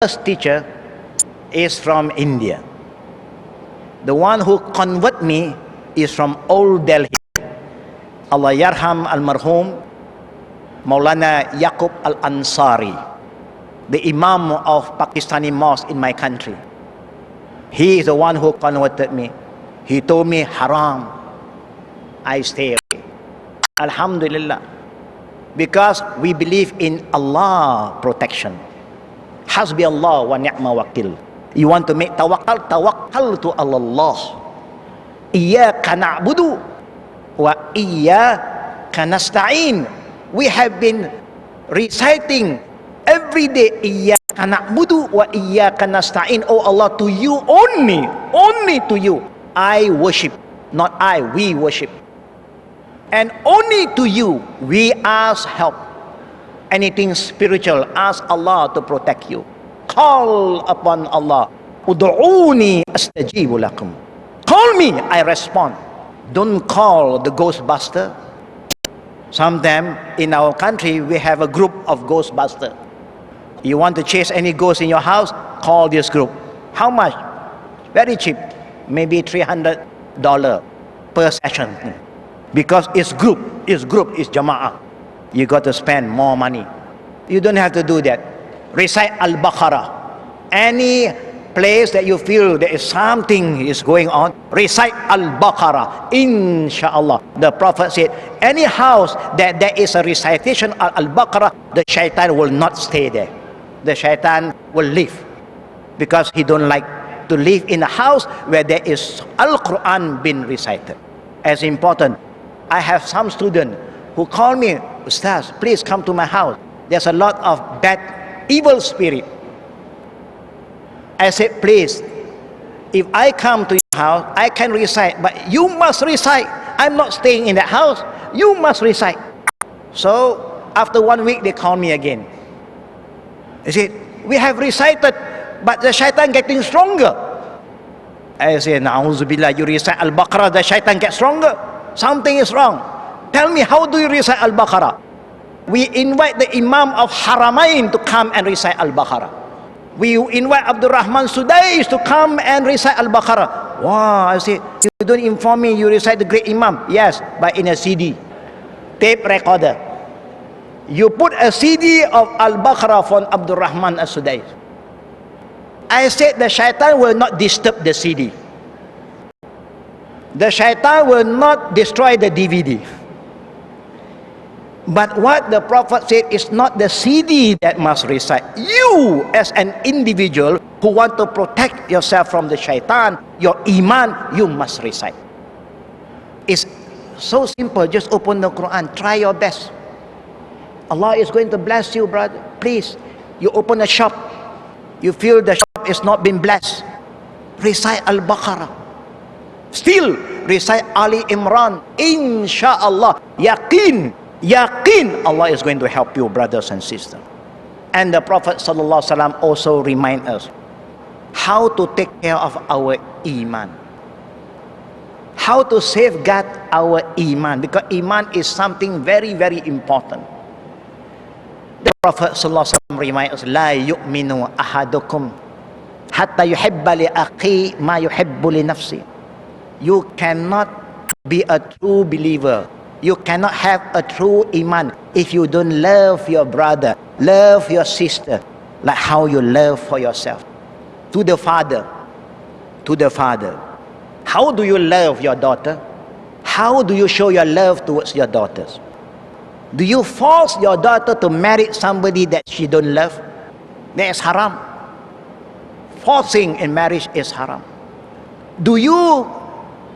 first teacher is from India. The one who convert me is from Old Delhi. Allah yarham al-marhum Maulana Yaqub al-Ansari, the Imam of Pakistani mosque in my country. He is the one who converted me. He told me haram, I stay away. Alhamdulillah. Because we believe in Allah protection. Hasbi Allah wa ni'ma wakil. You want to make tawakkal, tawakkal to Allah. Iyyaka na'budu wa iyyaka nasta'in. We have been reciting every day, Iyyaka na'budu wa iyyaka nasta'in. Oh Allah, to you only, only to you I worship. Not I, we worship. And only to you we ask help. Anything spiritual, ask Allah to protect you. Call upon Allah. Udu'uni astajibu lakum. Call me, I respond. Don't call the ghostbuster. Sometimes in our country we have a group of ghostbusters. You want to chase any ghost in your house, call this group. How much? Very cheap. Maybe $300 per session. Because it's group, it's jama'ah. You got to spend more money. You don't have to do that. Recite Al-Baqarah. Any place that you feel there is something is going on, recite Al-Baqarah. Inshallah. The Prophet said, any house that there is a recitation of Al-Baqarah, the shaitan will not stay there. The shaitan will leave. Because he don't like to live in a house where there is Al-Quran being recited. As important, I have some students who call me, Ustaz, please come to my house. There's a lot of bad, evil spirit. I said, please, if I come to your house, I can recite, but you must recite. I'm not staying in that house. You must recite. So after 1 week, they call me again. They said, we have recited, but the shaitan getting stronger. I said, Na'udzubillah, you recite Al-Baqarah, the shaitan gets stronger. Something is wrong. Tell me, how do you recite Al-Baqarah? We invite the Imam of Haramain to come and recite Al-Baqarah. We invite Abdul Rahman Sudais to come and recite Al-Baqarah. Wow, I say, you don't inform me you recite the great Imam. Yes, but in a CD, tape recorder. You put a CD of Al-Baqarah from Abdul Rahman Sudais. I said the shaitan will not disturb the CD. The shaitan will not destroy the DVD. But what the Prophet said is not the CD that must recite. You as an individual who want to protect yourself from the shaitan, your iman, you must recite. It's so simple. Just open the Quran. Try your best. Allah is going to bless you, brother. Please, you open a shop. You feel the shop is not been blessed. Recite Al-Baqarah. Still, recite Ali Imran. Insha'Allah. Yaqeen. Yaqeen, Allah is going to help you, brothers and sisters. And the Prophet ﷺ also remind us how to take care of our iman, how to safeguard our iman, because iman is something very, very important. The Prophet ﷺ remind us, La yu'minu ahadukum hatta yuhibba li aqi ma yuhibbu li nafsi. You cannot be a true believer. You cannot have a true iman if you don't love your brother, love your sister, like how you love for yourself. To the father, how do you love your daughter? How do you show your love towards your daughters? Do you force your daughter to marry somebody that she don't love? That is haram. Forcing in marriage is haram. Do you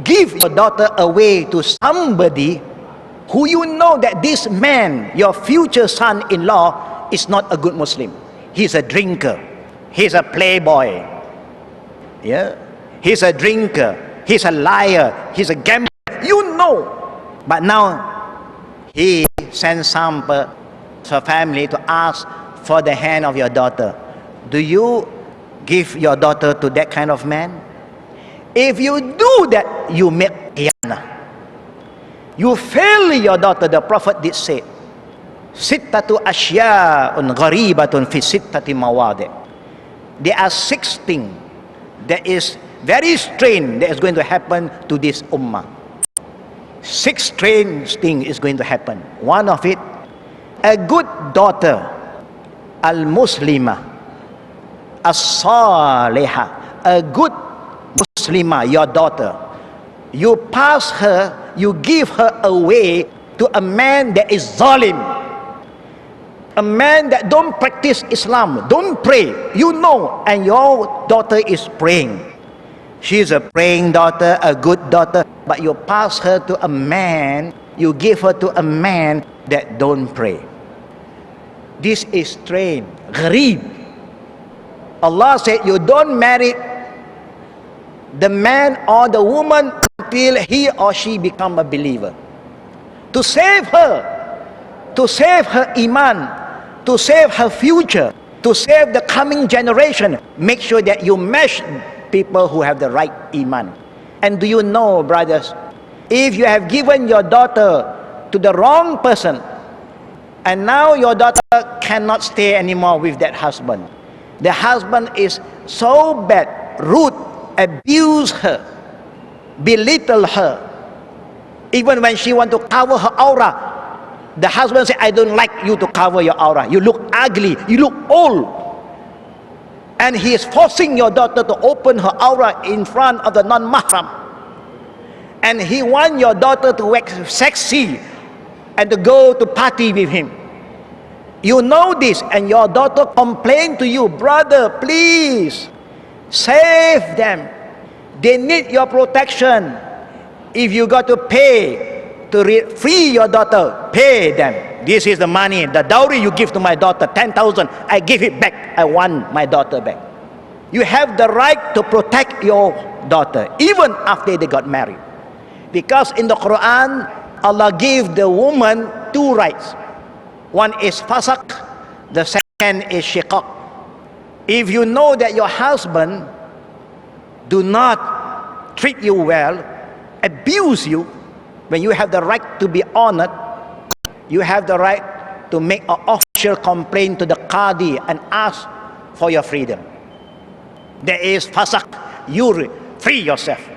give your daughter away to somebody who you know that this man, your future son-in-law, is not a good Muslim? He's a drinker. He's a playboy. Yeah? He's a drinker. He's a liar. He's a gambler. You know. But now, he sends some family to ask for the hand of your daughter. Do you give your daughter to that kind of man? If you do that, you make qiyamah. You fail your daughter. The Prophet did say, Sittatu ashya'un gharibatun fi sittati mawadi'. There are 6 things that is very strange that is going to happen to this ummah. 6 strange things is going to happen. One of it, a good daughter, al-Muslimah, as-Salihah, a good Muslimah, your daughter. You pass her, you give her away to a man that is zalim, a man that don't practice Islam, don't pray, you know, and your daughter is praying. She's a praying daughter, a good daughter, but you pass her to a man, you give her to a man that don't pray. This is strange, gharib. Allah said you don't marry the man or the woman until he or she become a believer. To save her iman, to save her future, to save the coming generation, make sure that you match people who have the right iman. And do you know, brothers, if you have given your daughter to the wrong person, and now your daughter cannot stay anymore with that husband, the husband is so bad, rude, abuse her, belittle her. Even when she want to cover her aura, the husband say, I don't like you to cover your aura, you look ugly, you look old. And he is forcing your daughter to open her aura in front of the non-mahram. And he want your daughter to wax sexy and to go to party with him. You know this, and your daughter complain to you, brother, please save them, they need your protection. If you got to pay to free your daughter, pay them. This is the money, the dowry you give to my daughter, 10,000, I give it back, I want my daughter back. You have the right to protect your daughter even after they got married, because in the Quran Allah gave the woman 2 rights. One is fasaq, the second is shiqaq. If you know that your husband do not treat you well, abuse you, when you have the right to be honored, you have the right to make an official complaint to the qadi and ask for your freedom. There is fasaq, you free yourself.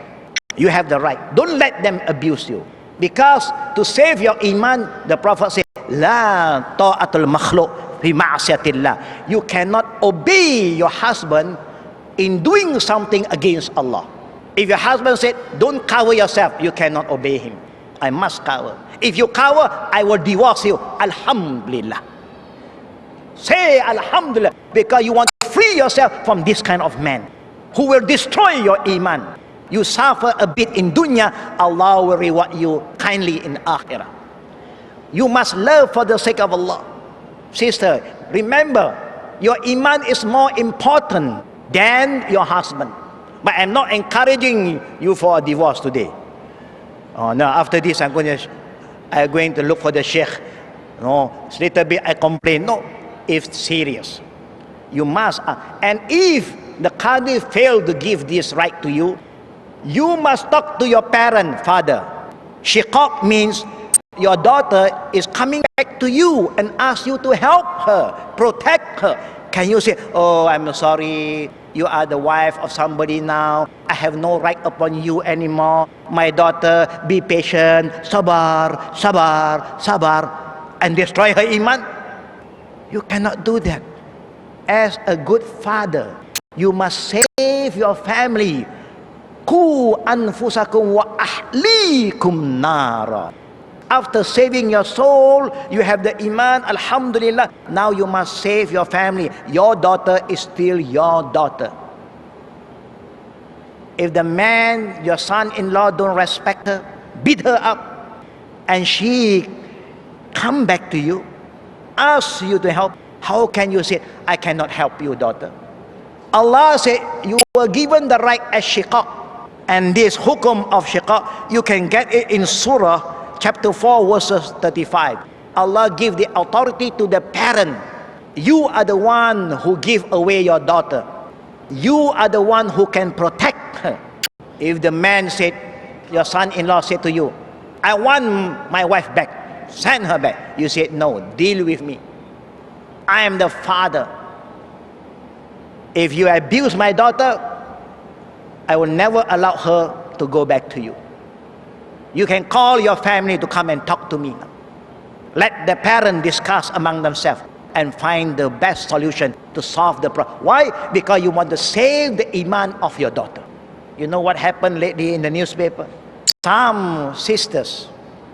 You have the right. Don't let them abuse you. Because to save your iman, the Prophet said, La ta'atul makhluq fi ma'asiyatillah. You cannot obey your husband in doing something against Allah. If your husband said, don't cover yourself, you cannot obey him. I must cover. If you cover, I will divorce you. Alhamdulillah. Say Alhamdulillah, because you want to free yourself from this kind of man who will destroy your iman. You suffer a bit in dunya, Allah will reward you kindly in akhirah. You must love for the sake of Allah. Sister, remember, your iman is more important than your husband. But I'm not encouraging you for a divorce today. Oh no, after this I'm going to look for the sheikh. No, it's a little bit I complain. No, it's serious. You must. And if the qadi failed to give this right to you, you must talk to your parent, father. Shiqaq means your daughter is coming back to you and ask you to help her, protect her. Can you say, oh, I'm sorry, you are the wife of somebody now, I have no right upon you anymore. My daughter, be patient, sabar, sabar, sabar, and destroy her iman? You cannot do that. As a good father, you must save your family. Ku anfusakum wa ahlikum nara. After saving your soul, you have the iman, alhamdulillah. Now you must save your family. Your daughter is still your daughter. If the man, your son-in-law, don't respect her, beat her up, and she come back to you, ask you to help, how can you say, I cannot help you, daughter? Allah said, you were given the right as shiqaq. And this hukum of shiqaq, you can get it in Surah chapter 4 verses 35. Allah give the authority to the parent. You are the one who give away your daughter. You are the one who can protect her. If the man said, your son-in-law said to you, I want my wife back, send her back. You said, no, deal with me. I am the father. If you abuse my daughter, I will never allow her to go back to you. You can call your family to come and talk to me. Let the parents discuss among themselves and find the best solution to solve the problem. Why? Because you want to save the iman of your daughter. You know what happened lately in the newspaper? Some sisters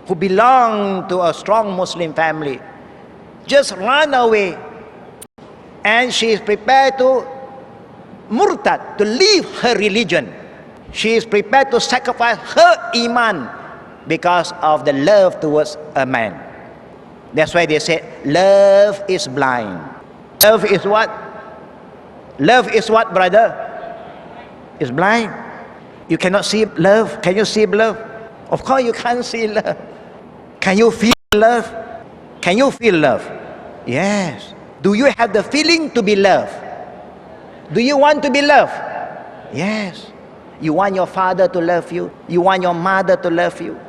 who belong to a strong Muslim family just run away, and she is prepared to murtad, to leave her religion. She is prepared to sacrifice her iman because of the love towards a man. That's why they say love is blind. Love is what? Love is what, brother? Is blind. You cannot see love. Can you see love? Of course you can't see love. Can you feel love? Can you feel love? Yes. Do you have the feeling to be loved? Do you want to be loved? Yes. You want your father to love you. You want your mother to love you.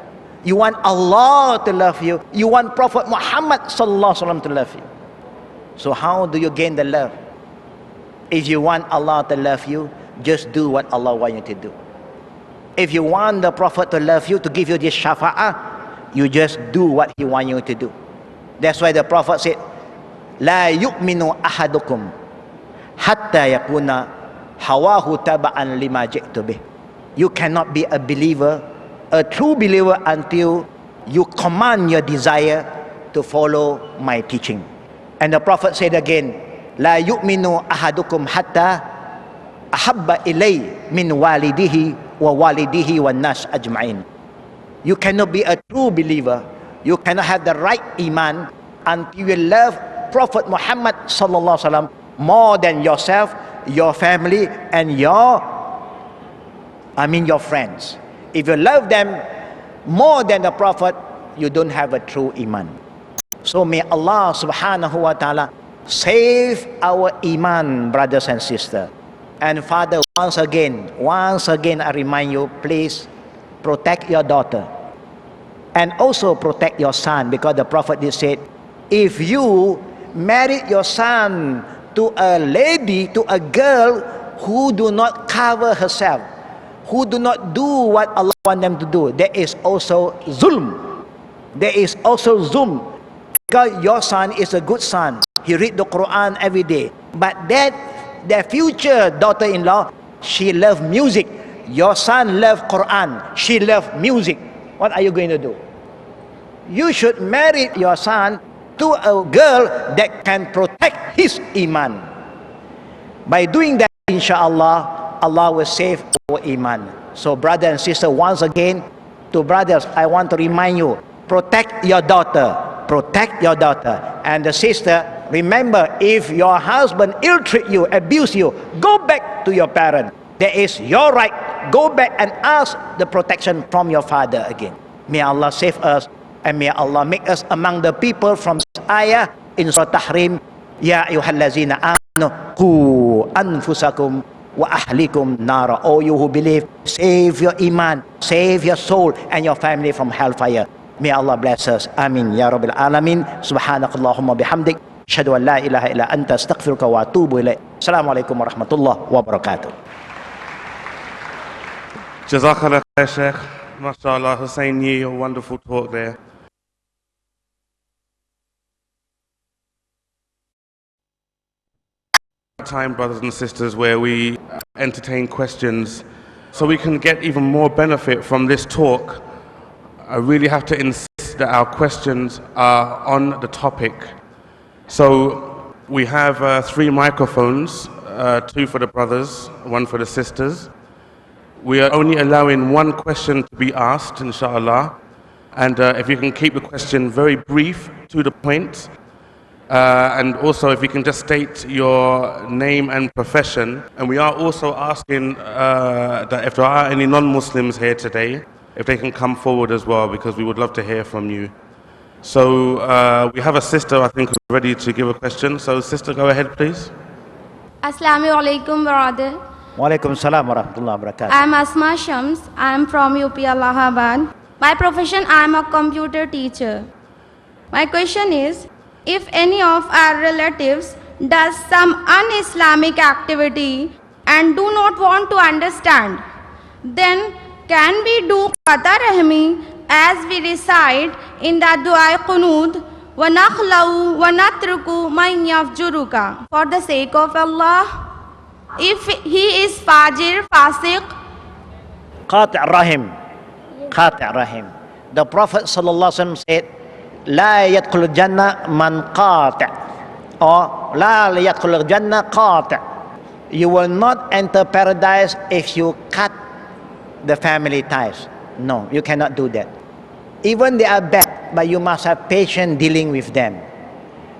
You want Allah to love you. You want Prophet Muhammad sallallahu alaihi wasallam to love you. So how do you gain the love? If you want Allah to love you, just do what Allah wants you to do. If you want the Prophet to love you, to give you this shafa'ah, you just do what he wants you to do. That's why the Prophet said, La yu'minu ahadukum hatta yakuna hawahu taba'an lima ji'tu bih. You cannot be a believer, a true believer, until you command your desire to follow my teaching. And the Prophet said again, La yu'minu ahadukum hatta ahabba ilay min walidihi wa walidihi wa nas ajma'in. You cannot be a true believer, you cannot have the right iman until you love Prophet Muhammad sallallahu alaihi wasallam more than yourself, your family, and your friends. If you love them more than the Prophet, you don't have a true iman. So may Allah subhanahu wa ta'ala save our iman, brothers and sisters. And Father, once again I remind you, please protect your daughter and also protect your son, because the Prophet did say, if you marry your son to a lady, to a girl who do not cover herself, who do not do what Allah wants them to do, there is also zulm. There is also zulm. Because your son is a good son, he read the Quran every day, but their future daughter-in-law, she loves music. Your son loves Quran, she loves music. What are you going to do? You should marry your son to a girl that can protect his iman. By doing that, inshallah, Allah will save our iman. So brother and sister, once again, to brothers, I want to remind you, protect your daughter. Protect your daughter. And the sister, remember, if your husband ill-treat you, abuse you, go back to your parent. That is your right. Go back and ask the protection from your father again. May Allah save us, and may Allah make us among the people from this ayah in Surah Tahrim. Ya ayyuhallazina amanu qu anfusakum wa ahlikum nara. Oh, you who believe, save your iman, save your soul and your family from hellfire. May Allah bless us. Amin ya rabbil alamin. Subhanakallahumma bihamdik, asyhadu an la ilaha illa anta, astaghfiruka wa atubu ilaik. Assalamualaikum warahmatullahi wabarakatuh. Jazakallah khair, Shaykh. MashaAllah, Hussain Yee, a wonderful talk there. Time, brothers and sisters, where we entertain questions so we can get even more benefit from this talk. I really have to insist that our questions are on the topic. So we have 3 microphones, 2 for the brothers, 1 for the sisters. We are only allowing 1 question to be asked, inshallah. And if you can keep the question very brief, to the point. And also if you can just state your name and profession. And we are also asking that if there are any non-Muslims here today, if they can come forward as well, because we would love to hear from you. So we have a sister, I think, who's ready to give a question. So sister, go ahead, please. Assalamu alaikum, brother. Walaikum salam wa rahmatullahi wa barakatuh. I am Asma Shams. I am from UP Allahabad. By profession, I am a computer teacher. My question is, if any of our relatives does some un-Islamic activity and do not want to understand, then can we do qata rahmi as we recite in the dua qunut wa nakhlau wa natruku man yafjuruka, for the sake of Allah? If he is fajir, fasiq, Qati' rahim. Qati' rahim. The Prophet sallallahu alaihi wasallam said, La yadkhulul jannah man qati', or La yadkhulul jannah qati'. You will not enter paradise if you cut the family ties. No, you cannot do that. Even they are bad, but you must have patience dealing with them.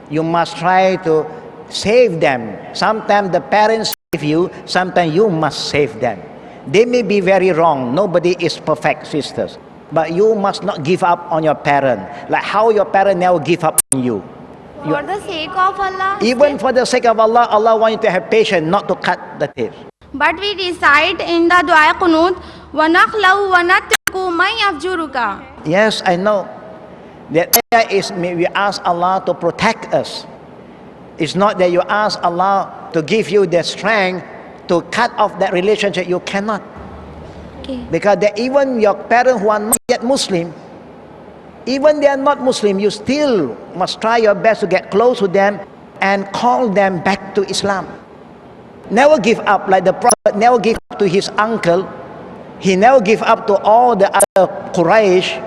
You must try to save them. Sometimes the parents save you, sometimes you must save them. They may be very wrong. Nobody is perfect, sisters. But you must not give up on your parent. Like how your parent never give up on you. for the sake of Allah. Even for the sake of Allah, Allah wants you to have patience, not to cut the teeth. But we recite in the dua qunut wa nakhlau wa natruku man yafjuruka. Yes, I know. That prayer is we ask Allah to protect us. It's not that you ask Allah to give you the strength to cut off that relationship. You cannot. Okay. Because even your parents who are not yet Muslim, even they are not Muslim, you still must try your best to get close to them and call them back to Islam. Never give up, like the Prophet never gave up to his uncle. He never gave up to all the other Quraysh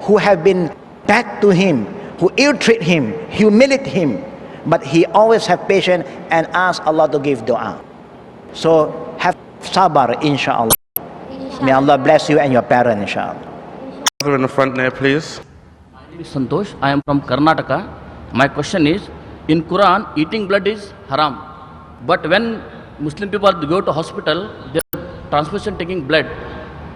who have been bad to him, who ill-treat him, humiliate him. But he always have patience and ask Allah to give dua. So have sabar, inshallah. May Allah bless you and your parents, inshallah. Brother in the front there, please. My name is Santosh. I am from Karnataka. My question is, in Quran, eating blood is haram. But when Muslim people go to hospital, they are transfusion taking blood.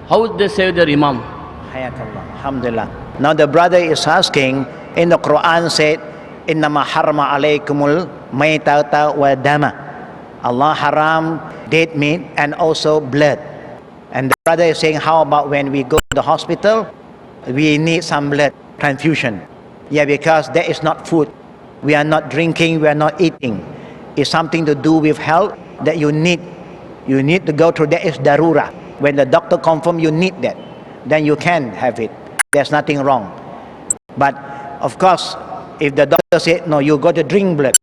How they save their imam? Hayakallah. Alhamdulillah. Now the brother is asking, in the Quran said, Innama harma alaykumul maytata wa dama. Allah haram dead meat and also blood. And the brother is saying, how about when we go to the hospital, we need some blood transfusion. Yeah, because that is not food. We are not drinking, we are not eating. It's something to do with health that you need. You need to go through, that is darura. When the doctor confirms you need that, then you can have it. There's nothing wrong. But of course, if the doctor said, no, you got to drink blood,